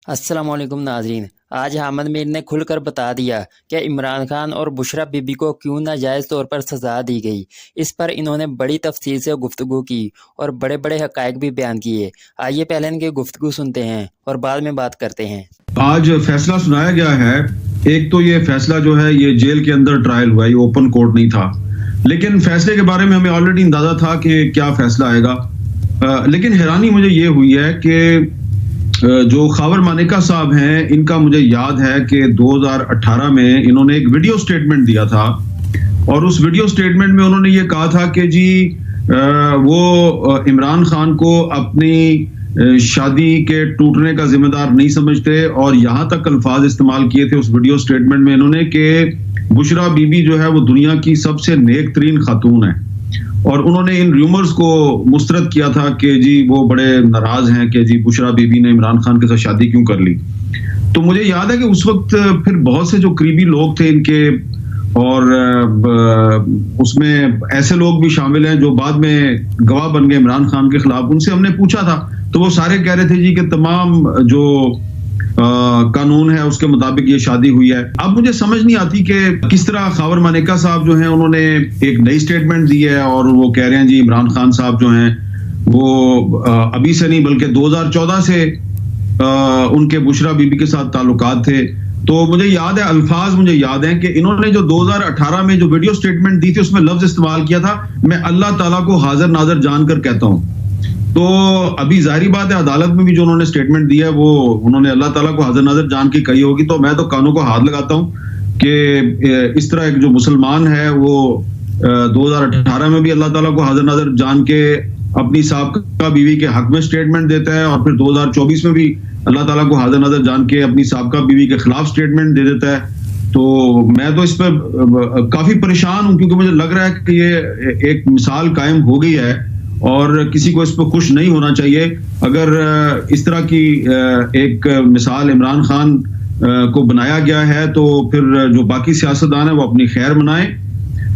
अस्सलाम वालेकुम नाजरीन। आज हामिद मीर ने खुलकर बता दिया कि इमरान खान और बुशरा बीबी को क्यों नाजायज़ तौर पर सज़ा दी गई। इस पर इन्होंने बड़ी तफसील से गुफ्तगू की और बड़े बड़े हक़ाइक़ भी बयान किए। आइए पहले इनकी गुफ्तगू सुनते हैं और बाद में बात करते हैं। आज फैसला सुनाया गया है। एक तो ये फैसला जो है ये जेल के अंदर ट्रायल हुआ, ये ओपन कोर्ट नहीं था, लेकिन फैसले के बारे में हमें ऑलरेडी अंदाजा था कि क्या फैसला आएगा। लेकिन हैरानी मुझे ये हुई है कि जो खावर मानेका साहब हैं, इनका मुझे याद है कि 2018 में इन्होंने एक वीडियो स्टेटमेंट दिया था और उस वीडियो स्टेटमेंट में उन्होंने ये कहा था कि जी वो इमरान खान को अपनी शादी के टूटने का जिम्मेदार नहीं समझते और यहाँ तक अल्फाज इस्तेमाल किए थे उस वीडियो स्टेटमेंट में इन्होंने कि बुशरा बीबी जो है वो दुनिया की सबसे नेक तरीन खातून है। और उन्होंने इन रूमर्स को मुस्तरद किया था कि जी वो बड़े नाराज हैं कि जी बुशरा बीबी ने इमरान खान के साथ शादी क्यों कर ली। तो मुझे याद है कि उस वक्त फिर बहुत से जो करीबी लोग थे इनके, और उसमें ऐसे लोग भी शामिल हैं जो बाद में गवाह बन गए इमरान खान के खिलाफ, उनसे हमने पूछा था तो वो सारे कह रहे थे जी कि तमाम जो कानून है उसके मुताबिक ये शादी हुई है। अब मुझे समझ नहीं आती कि किस तरह खावर मानेका साहब जो हैं उन्होंने एक नई स्टेटमेंट दी है और वो कह रहे हैं जी इमरान खान साहब जो हैं वो अभी से नहीं बल्कि 2014 से उनके बुशरा बीबी के साथ ताल्लुकात थे। तो मुझे याद है, अल्फाज मुझे याद है कि इन्होंने जो 2018 में जो वीडियो स्टेटमेंट दी थी उसमें लफ्ज इस्तेमाल किया था, मैं अल्लाह ताला को हाजिर नाजर जानकर कहता हूँ। तो अभी जाहिर बात है अदालत में भी जो उन्होंने स्टेटमेंट दिया है वो उन्होंने अल्लाह ताला को हाजिर नाजर जान के कही होगी। तो मैं तो कानों को हाथ लगाता हूँ कि इस तरह एक जो मुसलमान है वो 2018 में भी अल्लाह ताला को हाजिर नाजर जान के अपनी साबका बीवी के हक में स्टेटमेंट देता है और फिर 2024 में भी अल्लाह ताला को हाजिर नाजर जान के अपनी साबका बीवी के खिलाफ स्टेटमेंट दे देता है। तो मैं तो इस पर काफी परेशान हूँ क्योंकि मुझे लग रहा है कि ये एक मिसाल कायम हो गई है और किसी को इस पर खुश नहीं होना चाहिए। अगर इस तरह की एक मिसाल इमरान खान को बनाया गया है तो फिर जो बाकी सियासतदान है वो अपनी खैर मनाएं,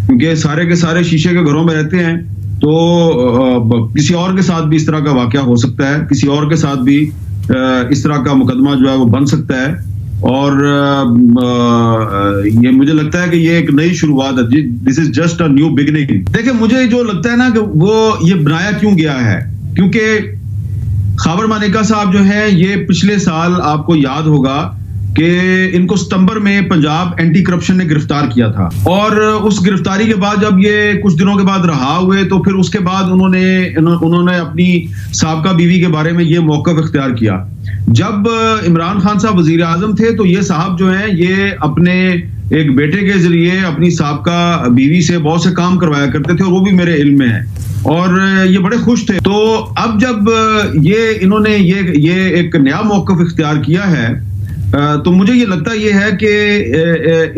क्योंकि सारे के सारे शीशे के घरों में रहते हैं। तो किसी और के साथ भी इस तरह का वाकया हो सकता है, किसी और के साथ भी इस तरह का मुकदमा जो है वो बन सकता है। और ये मुझे लगता है कि ये एक नई शुरुआत है। This is just a new beginning. देखिए मुझे जो लगता है ना कि वो ये बनाया क्यों गया है, क्योंकि खावर मानेका साहब जो है ये पिछले साल आपको याद होगा कि इनको सितंबर में पंजाब एंटी करप्शन ने गिरफ्तार किया था और उस गिरफ्तारी के बाद जब ये कुछ दिनों के बाद रहा हुए तो फिर उसके बाद उन्होंने अपनी साबका बीवी के बारे में ये मौक़िफ़ इख्तियार किया। जब इमरान खान साहब वजीर आजम थे तो ये साहब जो हैं ये अपने एक बेटे के जरिए अपनी साबका बीवी से बहुत से काम करवाया करते थे और वो भी मेरे इल्म में है और ये बड़े खुश थे। तो अब जब इन्होंने ये एक नया मौक़िफ़ इख्तियार किया है तो मुझे ये लगता ये है कि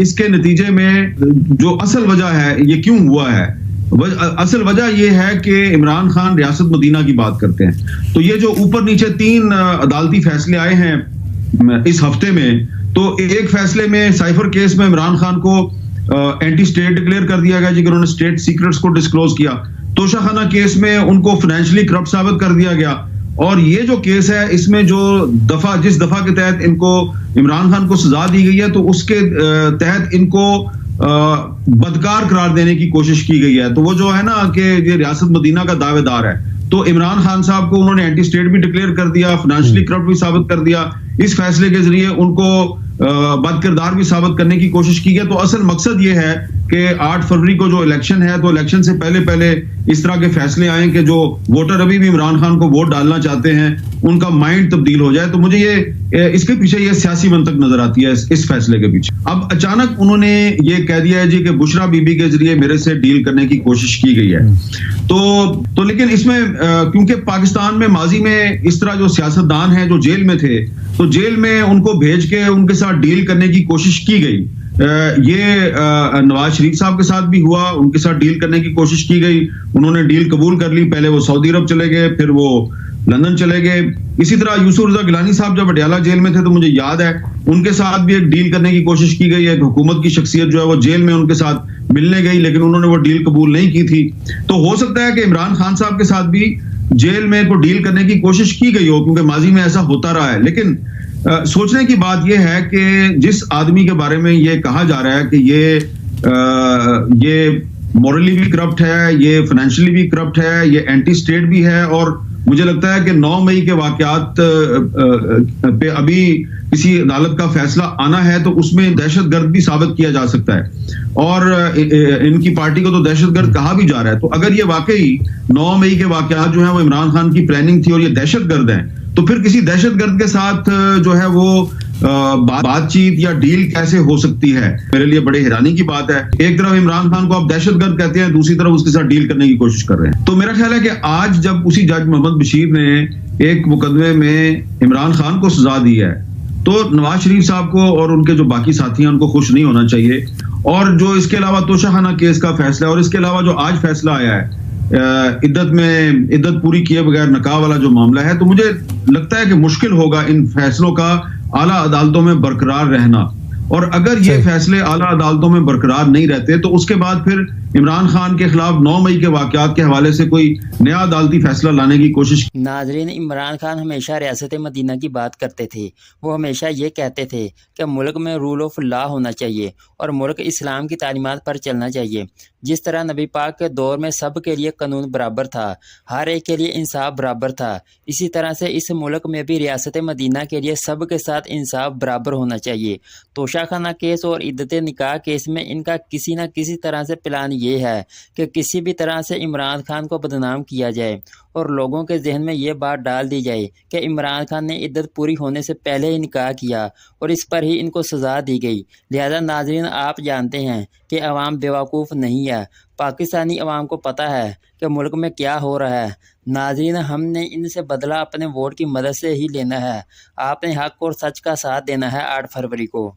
इसके नतीजे में जो असल वजह है ये क्यों हुआ है, असल वजह ये है कि इमरान खान रियासत मदीना की बात करते हैं। तो ये जो ऊपर नीचे 3 अदालती फैसले आए हैं इस हफ्ते में, तो एक फैसले में साइफर केस में इमरान खान को एंटी स्टेट डिक्लेयर कर दिया गया जी, उन्होंने स्टेट सीक्रेट्स को डिस्क्लोज किया। तोशाखाना केस में उनको फाइनेंशियली करप्ट साबित कर दिया गया। और ये जो केस है इसमें जो जिस दफा के तहत इनको इमरान खान को सजा दी गई है तो उसके तहत इनको बदकार करार देने की कोशिश की गई है। तो वो जो है ना कि ये रियासत मदीना का दावेदार है, तो इमरान खान साहब को उन्होंने एंटी स्टेट भी डिक्लेयर कर दिया, फाइनेंशियली करप्ट भी साबित कर दिया। इस फैसले के जरिए उनको बदकिरदार भी साबित करने की कोशिश की गई। तो असल मकसद ये है कि 8 फरवरी को जो इलेक्शन है तो इलेक्शन से पहले इस तरह के फैसले आए कि जो वोटर अभी भी इमरान खान को वोट डालना चाहते हैं उनका माइंड तब्दील हो जाए। तो मुझे ये इसके पीछे ये सियासी मंतक नजर आती है इस फैसले के पीछे। अब अचानक उन्होंने ये कह दिया है जी कि बुशरा बीबी के जरिए मेरे से डील करने की कोशिश की गई है। तो लेकिन इसमें क्योंकि पाकिस्तान में माजी में इस तरह जो सियासतदान हैं जो जेल में थे तो जेल में उनको भेज के उनके साथ डील करने की कोशिश की गई। ये नवाज शरीफ साहब के साथ भी हुआ, उनके साथ डील करने की कोशिश की गई, उन्होंने डील कबूल कर ली। पहले वो सऊदी अरब चले गए, फिर वो लंदन चले गए। इसी तरह यूसुफ रजा गिलानी साहब जब अडयाला जेल में थे तो मुझे याद है उनके साथ भी एक डील करने की कोशिश की गई। एक हुकूमत की शख्सियत जो है वो जेल में उनके साथ मिलने गई लेकिन उन्होंने वो डील कबूल नहीं की थी। तो हो सकता है कि इमरान खान साहब के साथ भी जेल में को डील करने की कोशिश की गई हो, क्योंकि माजी में ऐसा होता रहा है। लेकिन سوچنے کی بات یہ ہے کہ جس آدمی کے بارے میں یہ کہا جا رہا ہے کہ یہ مورلی بھی کرپٹ ہے، یہ فائنینشلی بھی کرپٹ ہے، یہ اینٹی اسٹیٹ بھی ہے، اور مجھے لگتا ہے کہ 9 مئی کے واقعات پہ ابھی کسی عدالت کا فیصلہ آنا ہے تو اس میں دہشت گرد بھی ثابت کیا جا سکتا ہے، اور ان کی پارٹی کو تو دہشت گرد کہا بھی جا رہا ہے. تو اگر یہ واقعی 9 مئی کے واقعات جو ہیں وہ عمران خان کی پلاننگ تھی اور یہ دہشت گرد ہیں، تو پھر کسی دہشت گرد کے ساتھ جو ہے وہ بات چیت یا ڈیل کیسے ہو سکتی ہے؟ میرے لیے بڑے حیرانی کی بات ہے. ایک طرف عمران خان کو آپ دہشت گرد کہتے ہیں، دوسری طرف اس کے ساتھ ڈیل کرنے کی کوشش کر رہے ہیں. تو میرا خیال ہے کہ آج جب اسی جج محمد بشیر نے ایک مقدمے میں عمران خان کو سزا دی ہے تو نواز شریف صاحب کو اور ان کے جو باقی ساتھی ہیں ان کو خوش نہیں ہونا چاہیے. اور جو اس کے علاوہ توشہ خانہ کیس کا فیصلہ ہے، اور اس کے علاوہ جو آج فیصلہ آیا ہے عدت پوری کیے بغیر نکاح والا جو معاملہ ہے، تو مجھے لگتا ہے کہ مشکل ہوگا ان فیصلوں کا اعلیٰ عدالتوں میں برقرار رہنا. اور اگر یہ فیصلے اعلیٰ عدالتوں میں برقرار نہیں رہتے تو اس کے بعد پھر عمران خان کے خلاف 9 مئی کے واقعات کے حوالے سے کوئی نیا عدالتی فیصلہ لانے کی کوشش. ناظرین، عمران خان ہمیشہ ریاست مدینہ کی بات کرتے تھے. وہ ہمیشہ یہ کہتے تھے کہ ملک میں رول آف لا ہونا چاہیے اور ملک اسلام کی تعلیمات پر چلنا چاہیے. جس طرح نبی پاک کے دور میں سب کے لیے قانون برابر تھا، ہر ایک کے لیے انصاف برابر تھا، اسی طرح سے اس ملک میں بھی ریاست مدینہ کے لیے سب کے ساتھ انصاف برابر ہونا چاہیے. توشہ خانہ کیس اور عدت نکاح کیس میں ان کا کسی نہ کسی طرح سے پلان یہ ہے کہ کسی بھی طرح سے عمران خان کو بدنام کیا جائے اور لوگوں کے ذہن میں یہ بات ڈال دی جائے کہ عمران خان نے عدت پوری ہونے سے پہلے ہی نکاح کیا اور اس پر ہی ان کو سزا دی گئی. لہذا ناظرین، آپ جانتے ہیں کہ عوام بیوقوف نہیں ہے. پاکستانی عوام کو پتہ ہے کہ ملک میں کیا ہو رہا ہے. ناظرین، ہم نے ان سے بدلہ اپنے ووٹ کی مدد سے ہی لینا ہے. آپ نے حق اور سچ کا ساتھ دینا ہے 8 فروری کو.